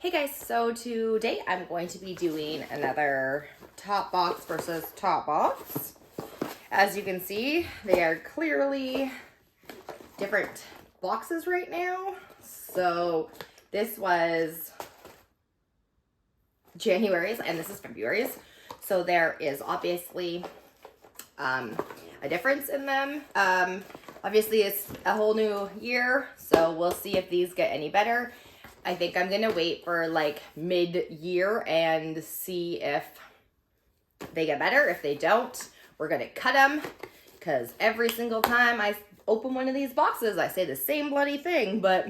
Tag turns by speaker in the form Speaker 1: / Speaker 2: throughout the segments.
Speaker 1: Hey guys, so today I'm going to be doing another Topbox versus Topbox. As you can see, they are clearly different boxes right now. So this was January's and this is February's. So there is obviously a difference in them. Obviously it's a whole new year, so we'll see if these get any better. I think I'm going to wait for like mid-year and see if they get better. If they don't, we're going to cut them because every single time I open one of these boxes, I say the same bloody thing, but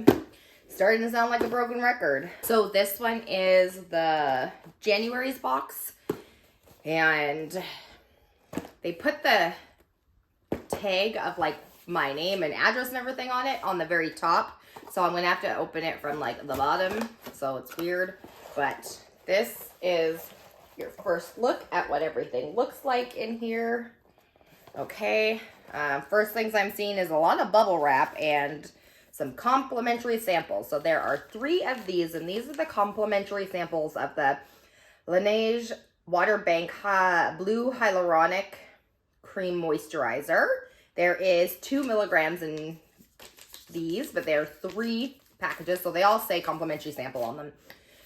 Speaker 1: it's starting to sound like a broken record. So this one is the January's box, and they put the tag of like my name and address and everything on it on the very top. So I'm going to have to open it from like the bottom. So it's weird. But this is your first look at what everything looks like in here. Okay. First things I'm seeing is a lot of bubble wrap and some complimentary samples. So there are 3 of these, and these are the complimentary samples of the Laneige Water Bank Blue Hyaluronic Cream Moisturizer. There is 2 milligrams in these, but there are 3 packages, so they all say complimentary sample on them.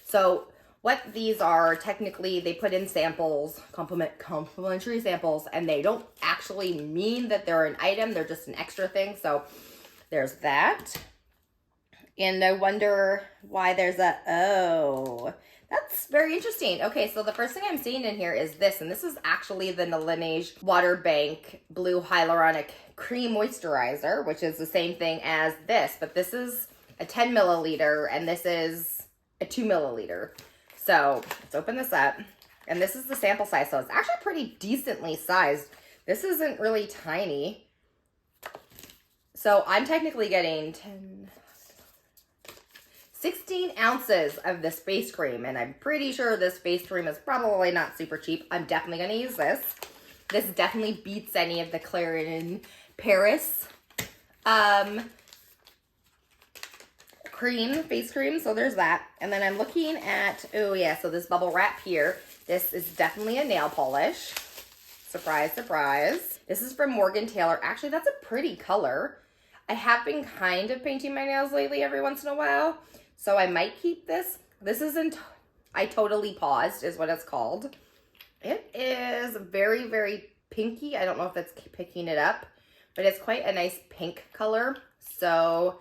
Speaker 1: So what these are, technically they put in samples, complimentary samples, and they don't actually mean that they're an item, they're just an extra thing. So there's that. And I wonder why there's a, oh, that's very interesting. Okay, so the first thing I'm seeing in here is this, and this is actually the Laneige Water Bank Blue Hyaluronic Cream Moisturizer, which is the same thing as this, but this is a 10 milliliter, and this is a 2 milliliter. So let's open this up, and this is the sample size, so it's actually pretty decently sized. This isn't really tiny. So I'm technically getting 16 ounces of this face cream, and I'm pretty sure this face cream is probably not super cheap. I'm definitely going to use this. This definitely beats any of the Clarins Paris face cream, so there's that. And then I'm looking at, oh yeah, so this bubble wrap here, this is definitely a nail polish. Surprise, surprise. This is from Morgan Taylor. Actually, that's a pretty color. I have been kind of painting my nails lately every once in a while, so I might keep this. This isn't, I totally paused is what it's called. It is very, very pinky. I don't know if that's picking it up, but it's quite a nice pink color. So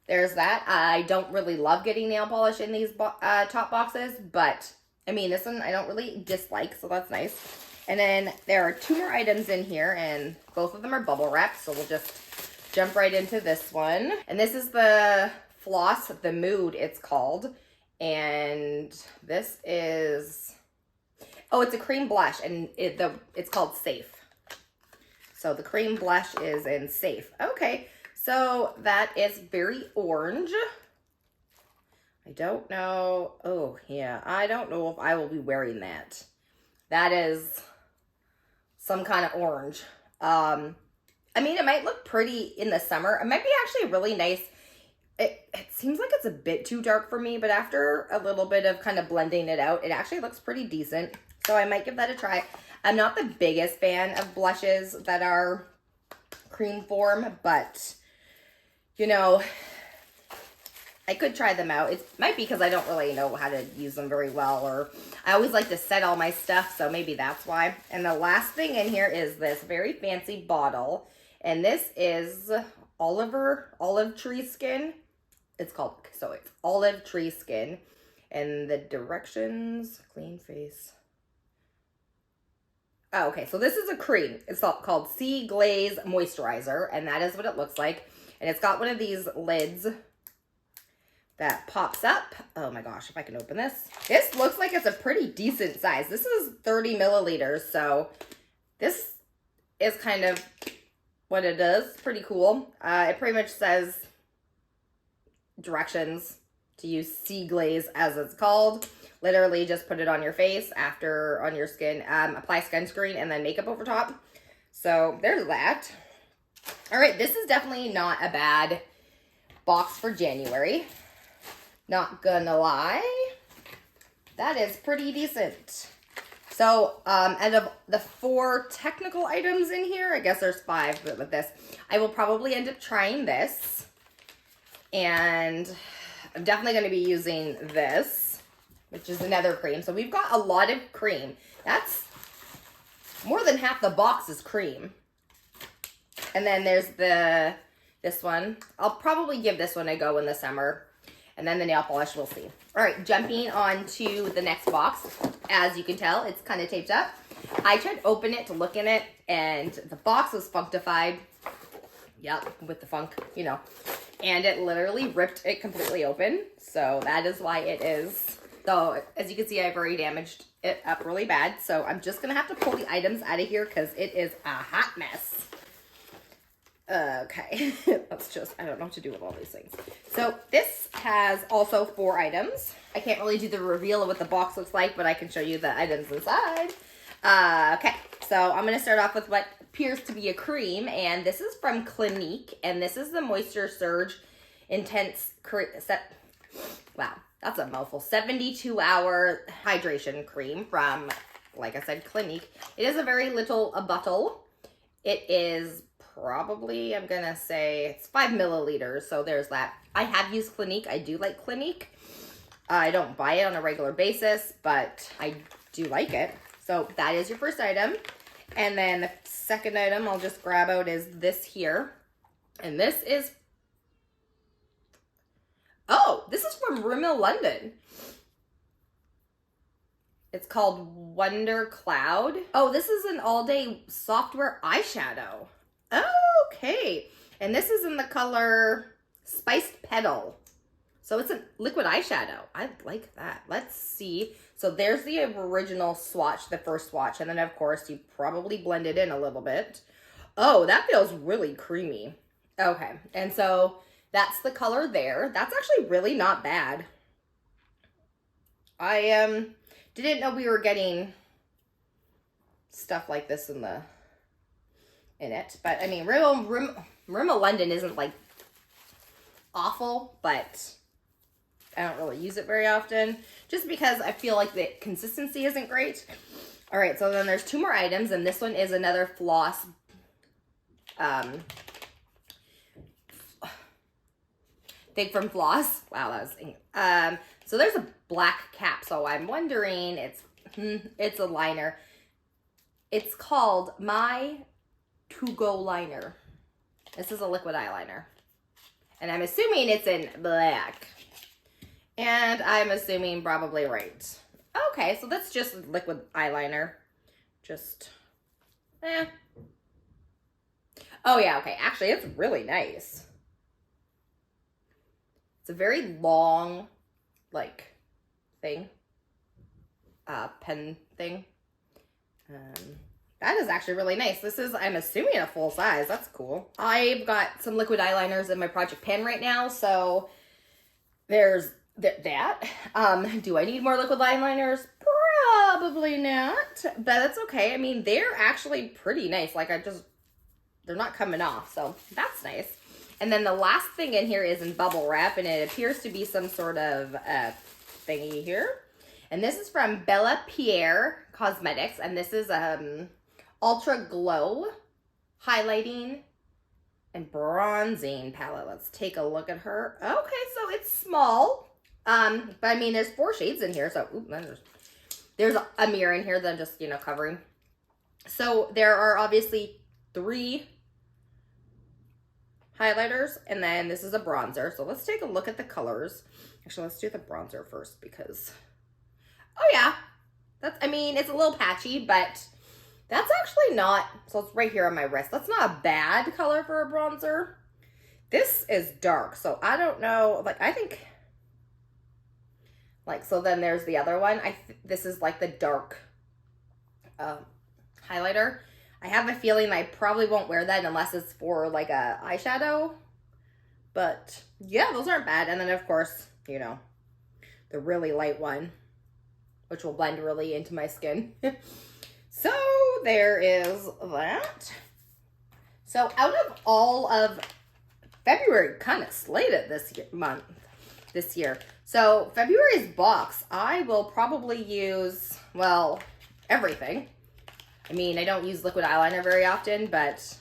Speaker 1: there's that. I don't really love getting nail polish in these top boxes, but I mean, this one I don't really dislike, so that's nice. And then there are 2 more items in here, and both of them are bubble wrap, so we'll just jump right into this one. And this is the Floss, the Mood it's called. And this is, oh, it's a cream blush, and it's called Safe. So the cream blush is in Safe. Okay, so that is very orange. I don't know. Oh, yeah, I don't know if I will be wearing that. That is some kind of orange. I mean, it might look pretty in the summer. It might be actually really nice. It seems like it's a bit too dark for me, but after a little bit of kind of blending it out, it actually looks pretty decent. So I might give that a try. I'm not the biggest fan of blushes that are cream form, but, you know, I could try them out. It might be because I don't really know how to use them very well, or I always like to set all my stuff, so maybe that's why. And the last thing in here is this very fancy bottle, and this is Olive Tree Skin. It's called, so it's Olive Tree Skin, and the directions, clean face. Oh, okay, so this is a cream. It's called Sea Glaze Moisturizer, and that is what it looks like. And it's got one of these lids that pops up. Oh my gosh, if I can open this. This looks like it's a pretty decent size. This is 30 milliliters, so this is kind of what it is. Pretty cool. It pretty much says directions to use Sea Glaze, as it's called. Literally just put it on your face, after on your skin, apply sunscreen, and then makeup over top. So there's that. All right, this is definitely not a bad box for January. Not gonna lie. that is pretty decent. So, out of the 4 technical items in here, I guess there's 5, but with this, I will probably end up trying this. And I'm definitely going to be using this, which is another cream. So we've got a lot of cream. That's more than half the box is cream. And then there's this one. I'll probably give this one a go in the summer. And then the nail polish, we'll see. All right, jumping on to the next box. As you can tell, it's kind of taped up. I tried to open it to look in it, and the box was functified. Yep, with the funk, you know. And it literally ripped it completely open. So that is why it is. So as you can see, I've already damaged it up really bad. So I'm just going to have to pull the items out of here because it is a hot mess. Okay, let's just, I don't know what to do with all these things. So this has also 4 items. I can't really do the reveal of what the box looks like, but I can show you the items inside. Okay, so I'm going to start off with what appears to be a cream, and this is from Clinique, and this is the Moisture Surge Intense wow, that's a mouthful. 72-hour hydration cream from, like I said, Clinique. It is a very little bottle. It is probably, I'm gonna say it's 5 milliliters, so there's that. I have used Clinique. I do like Clinique. I don't buy it on a regular basis, but I do like it. So that is your first item. And then the second item I'll just grab out is this here. And this is, oh, this is from Rimmel London. It's called Wonder Cloud. Oh, this is an all-day software eyeshadow. Okay. And this is in the color Spiced Petal. So it's a liquid eyeshadow. I like that. Let's see. So there's the original swatch, the first swatch. And then, of course, you probably blend it in a little bit. Oh, that feels really creamy. Okay. And so that's the color there. That's actually really not bad. I didn't know we were getting stuff like this in it. But, I mean, Rimmel London isn't, like, awful, but I don't really use it very often just because I feel like the consistency isn't great. All right, so then there's 2 more items, and this one is another floss thing from Floss. Wow, that was so there's a black cap, so I'm wondering, it's a liner. It's called My To Go Liner. This is a liquid eyeliner. And I'm assuming it's in black. And I'm assuming probably right. Okay, so that's just liquid eyeliner. Just, Oh yeah, okay. Actually, it's really nice. It's a very long, like, thing. Pen thing. That is actually really nice. This is, I'm assuming, a full size. That's cool. I've got some liquid eyeliners in my project pen right now, so there's that. Do I need more liquid eyeliners? Probably not, but that's okay. I mean, they're actually pretty nice. Like, they're not coming off, so that's nice. And then the last thing in here is in bubble wrap, and it appears to be some sort of thingy here. And this is from Bella Pierre Cosmetics, and this is Ultra Glow Highlighting and Bronzing Palette. Let's take a look at her. Okay, so it's small, but I mean, there's 4 shades in here, so there's a mirror in here that I'm just, covering. So there are obviously 3 highlighters, and then this is a bronzer. So let's take a look at the colors. Actually, let's do the bronzer first because, oh yeah, I mean, it's a little patchy, but that's actually not, so it's right here on my wrist. That's not a bad color for a bronzer. This is dark, so I don't know, like, I think, like, so then there's the other one. This is like the dark highlighter. I have a feeling I probably won't wear that unless it's for like a eyeshadow. But yeah, those aren't bad. And then of course, the really light one, which will blend really into my skin. So there is that. So out of all of February, kind of slayed it this month. this year. So February's box, I will probably use, well, everything. I mean, I don't use liquid eyeliner very often, but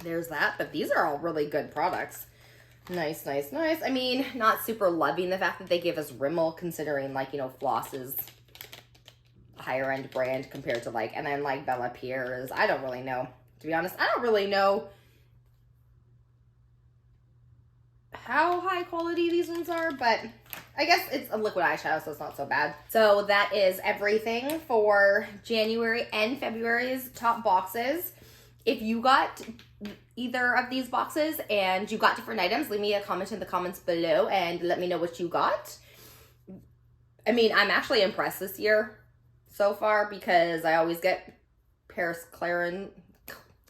Speaker 1: there's that. But these are all really good products. Nice, nice, nice. I mean, not super loving the fact that they gave us Rimmel, considering, like, you know, Floss is a higher end brand compared to, like, and then, like, Bella Pierre's. I don't really know. To be honest, I don't really know how high quality these ones are, but I guess it's a liquid eyeshadow, so it's not so bad. So that is everything for January and February's top boxes. If you got either of these boxes and you got different items, leave me a comment in the comments below and let me know what you got. I mean, I'm actually impressed this year so far because I always get Clarence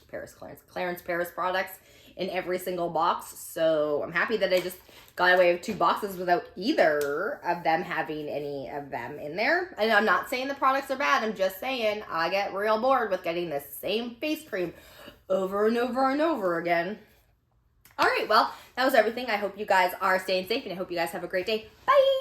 Speaker 1: Paris products in every single box. So I'm happy that I just got away with 2 boxes without either of them having any of them in there. And I'm not saying the products are bad. I'm just saying I get real bored with getting the same face cream over and over and over again. All right, well, that was everything. I hope you guys are staying safe and I hope you guys have a great day. Bye!